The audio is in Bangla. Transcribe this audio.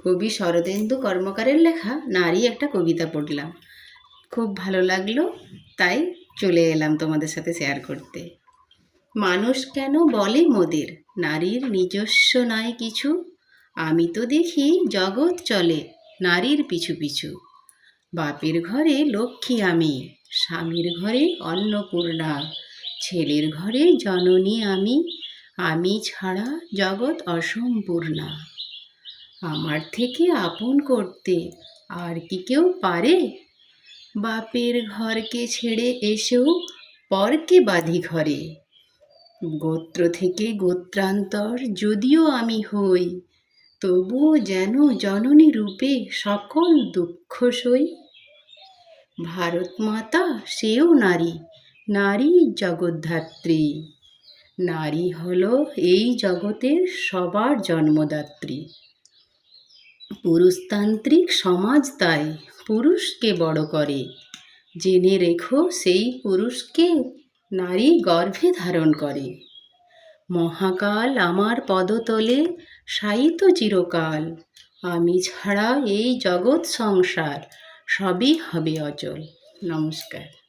কবি শরদিন্দু কর্মকারের লেখা নারী একটা কবিতা পড়লাম, খুব ভালো লাগলো, তাই চলে এলাম তোমাদের সাথে শেয়ার করতে। মানুষ কেন বলে মোদের নারীর নিজস্ব নাই কিছু, আমি তো দেখি জগৎ চলে নারীর পিছু পিছু। বাপের ঘরে লক্ষ্মী আমি, স্বামীর ঘরে অন্নপূর্ণা, ছেলের ঘরে জননী আমি, আমি ছাড়া জগৎ অসম্পূর্ণা। আমার থেকে আপন করতে আর কি কেউ পারে? বাপের ঘরকে ছেড়ে এসেও পরকে বাঁধি ঘরে। গোত্র থেকে গোত্রান্তর যদিও আমি হই, তবুও যেন জননী রূপে সকল দুঃখ সই। ভারত মাতা সেও নারী, নারী জগদ্ধাত্রী। নারী হলো এই জগতের সবার জন্মদাত্রী। পুরুষতান্ত্রিক সমাজ তাই পুরুষকে বড় করে, জেনে রেখো সেই পুরুষকে নারী গর্ভে ধারণ করে। মহাকাল আমার পদতলে শায়িত চিরকাল, আমি ছাড়া এই জগৎ সংসার সবই হবে অচল। নমস্কার।